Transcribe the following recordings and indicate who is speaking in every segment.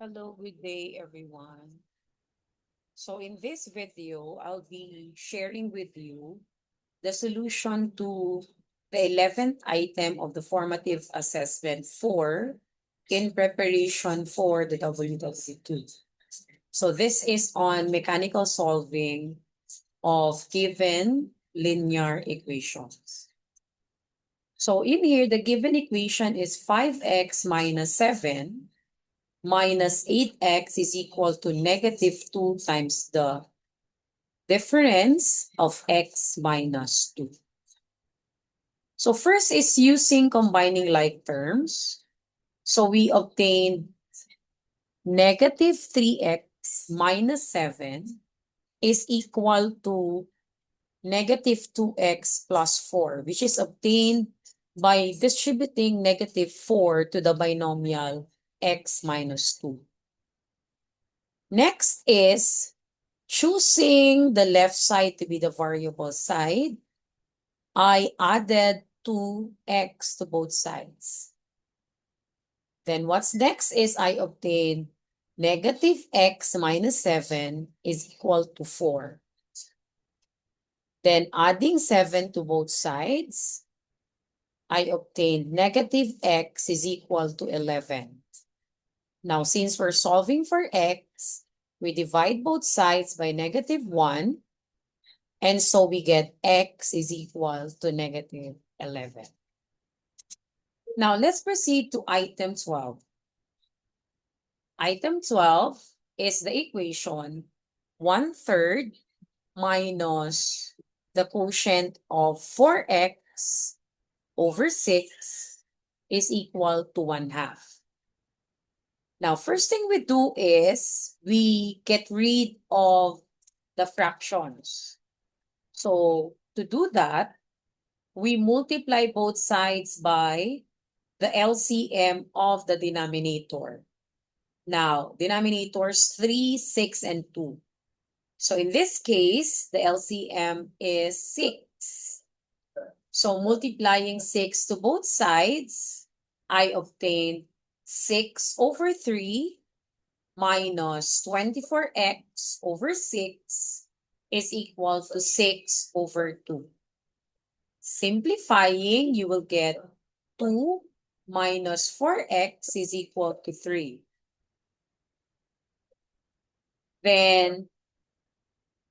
Speaker 1: Hello, good day, everyone. So in this video, I'll be sharing with you the solution to the 11th item of the formative assessment 4 in preparation for the WW2. So this is on mechanical solving of given linear equations. So in here, the given equation is 5x minus 7 minus 8x is equal to negative 2 times the difference of x minus 2. So first is using combining like terms. So we obtained negative 3x minus 7 is equal to negative 2x plus 4, which is obtained by distributing negative 4 to the binomial x minus 2. Next is choosing the left side to be the variable side. I added 2x to both sides. Then what's next is I obtained negative x minus 7 is equal to 4. Then adding 7 to both sides, I obtained negative x is equal to 11. Now, since we're solving for x, we divide both sides by negative 1. And so we get x is equal to negative 11. Now, let's proceed to item 12. Item 12 is the equation 1/3 minus the quotient of 4x over 6 is equal to 1/2. Now, first thing we do is we get rid of the fractions. So, to do that, we multiply both sides by the LCM of the denominator. Now, denominators 3, 6, and 2. So in this case, the LCM is 6. So multiplying 6 to both sides, I obtain 6 over 3 minus 24x over 6 is equal to 6 over 2. Simplifying, you will get 2 minus 4x is equal to 3. Then,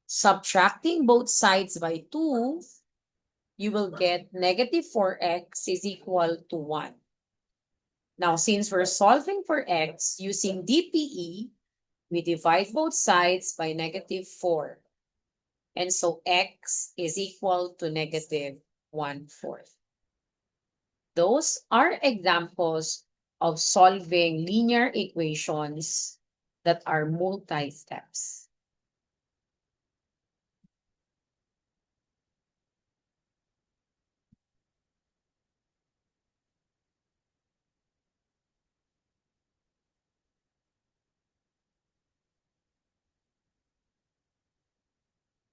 Speaker 1: subtracting both sides by 2, you will get negative 4x is equal to 1. Now, since we're solving for x using DPE, we divide both sides by negative 4. And so x is equal to negative 1/4. Those are examples of solving linear equations that are multi-steps.